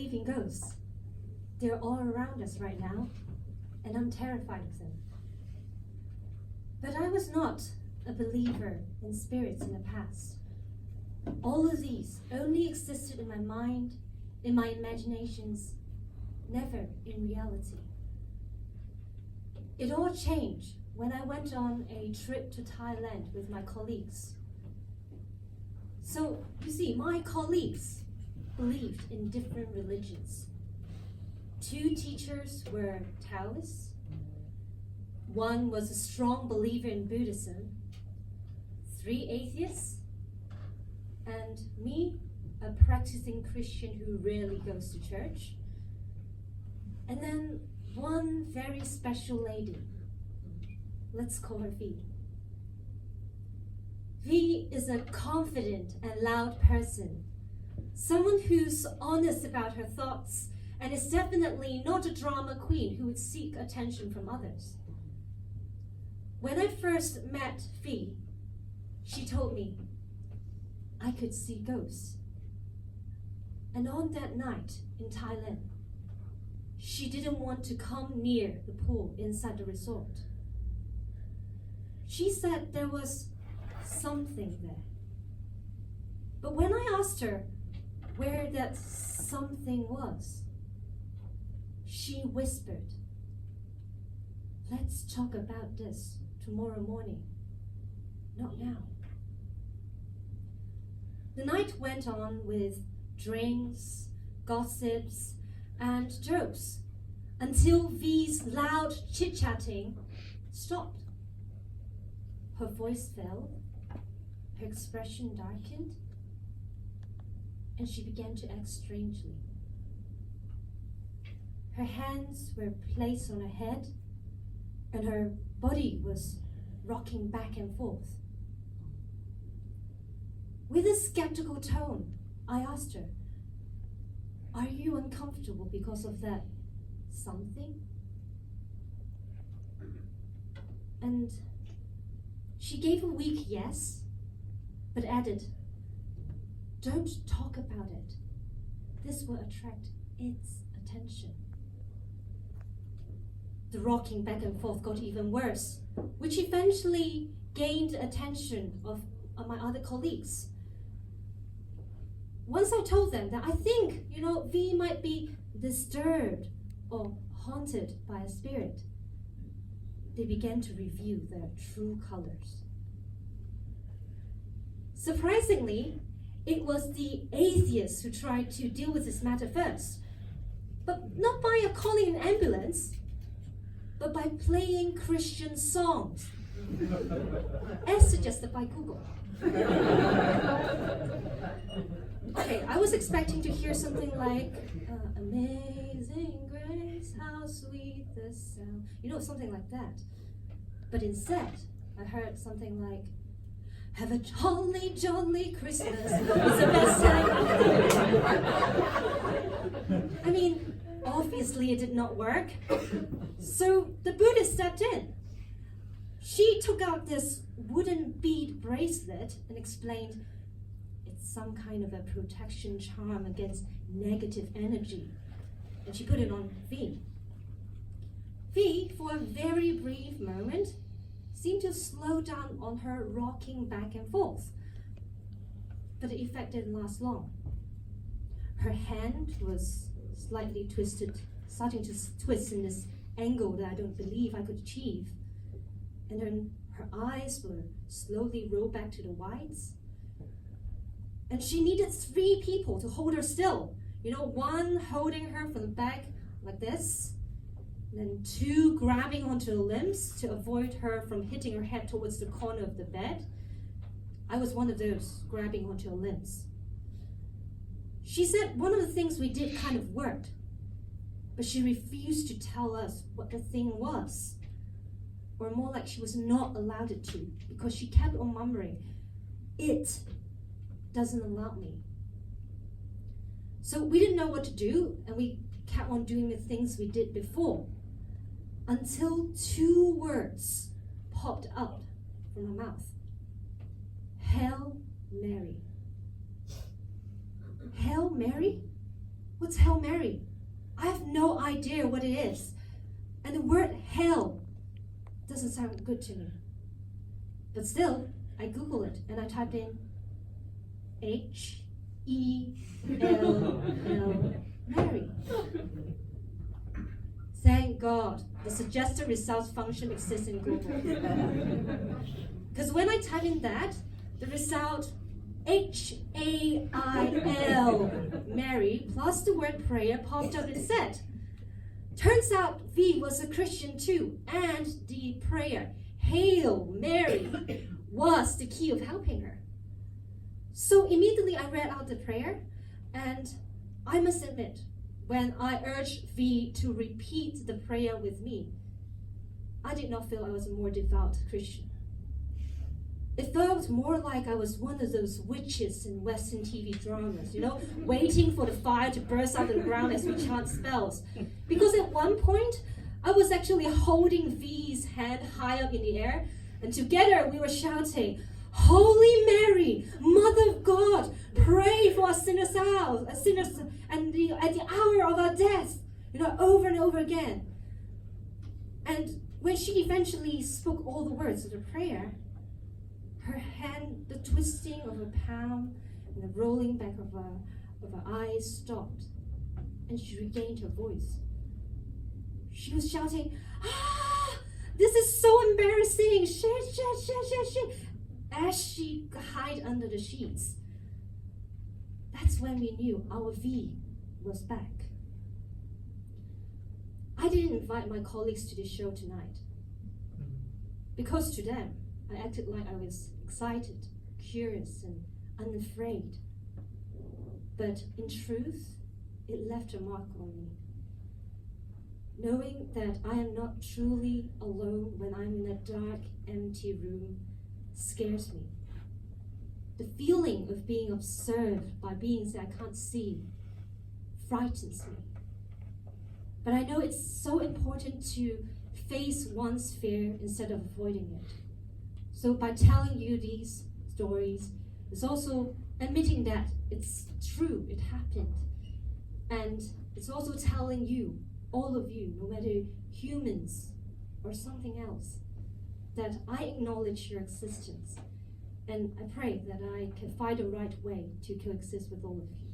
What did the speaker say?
believe in ghosts. They're all around us right now, and I'm terrified of them. But I was not a believer in spirits in the past. All of these only existed in my mind, in my imaginations, never in reality. It all changed when I went on a trip to Thailand with my colleagues. So, you see, my colleagues believed in different religions. 2 teachers were Taoists. 1 was a strong believer in Buddhism. 3 atheists. And me, a practicing Christian who rarely goes to church. And then 1 very special lady. Let's call her V. V is a confident and loud person. Someone who's honest about her thoughts and is definitely not a drama queen who would seek attention from others. When I first met V, she told me I could see ghosts. And on that night in Thailand, she didn't want to come near the pool inside the resort. She said there was something there. But when I asked her where that something was, she whispered, "Let's talk about this tomorrow morning, not now." The night went on with drinks, gossips, and jokes until V's loud chit-chatting stopped. Her voice fell, her expression darkened, and she began to act strangely. Her hands were placed on her head, and her body was rocking back and forth. With a skeptical tone, I asked her, "Are you uncomfortable because of that something?" And she gave a weak yes, but added, "Don't talk about it. This will attract its attention." The rocking back and forth got even worse, which eventually gained attention of my other colleagues. Once I told them that I think, V might be disturbed or haunted by a spirit, they began to reveal their true colors. Surprisingly, it was the atheists who tried to deal with this matter first, but not by calling an ambulance, but by playing Christian songs, as suggested by Google. Okay, I was expecting to hear something like, "Amazing grace, how sweet the sound," something like that. But instead, I heard something like, "Have a jolly, jolly Christmas. It's the best time of the year." I mean, obviously it did not work. So the Buddhist stepped in. She took out this wooden bead bracelet and explained it's some kind of a protection charm against negative energy. And she put it on V. V, for a very brief moment, seemed to slow down on her rocking back and forth. But the effect didn't last long. Her hand was slightly twisted, starting to twist in this angle that I don't believe I could achieve. And then her eyes were slowly rolled back to the wides. And she needed 3 people to hold her still. 1 holding her from the back like this, and then 2 grabbing onto her limbs to avoid her from hitting her head towards the corner of the bed. I was one of those grabbing onto her limbs. She said one of the things we did kind of worked, but she refused to tell us what the thing was. Or more like she was not allowed it to, because she kept on murmuring, "It doesn't allow me." So we didn't know what to do, and we kept on doing the things we did before, until 2 words popped out from her mouth. "Hail Mary." Hail Mary? What's Hail Mary? I have no idea what it is. And the word hell doesn't sound good to me. But still, I Google it and I typed in H-E-L-L, Mary. Thank God, the suggested results function exists in Google. Because when I type in that, the result H-A-I-L, Mary, plus the word prayer popped up instead. Turns out V was a Christian too, and the prayer, Hail Mary, was the key of helping her. So immediately I read out the prayer, and I must admit, when I urged V to repeat the prayer with me, I did not feel I was a more devout Christian. It felt more like I was one of those witches in Western TV dramas, waiting for the fire to burst out of the ground as we chant spells. Because at one point, I was actually holding V's hand high up in the air, and together we were shouting, Holy Mary, Mother of God, pray for us sinners at the hour of our death, over and over again. And when she eventually spoke all the words of the prayer, her hand, the twisting of her palm and the rolling back of her eyes stopped, and she regained her voice. She was shouting, this is so embarrassing, shit, as she hid under the sheets. That's when we knew our V was back. I didn't invite my colleagues to the show tonight, because to them, I acted like I was excited, curious, and unafraid. But in truth, it left a mark on me. Knowing that I am not truly alone when I'm in a dark, empty room scares me. The feeling of being observed by beings that I can't see frightens me. But I know it's so important to face one's fear instead of avoiding it. So by telling you these stories, it's also admitting that it's true, it happened. And it's also telling you, all of you, no matter humans or something else, that I acknowledge your existence. And I pray that I can find the right way to coexist with all of you.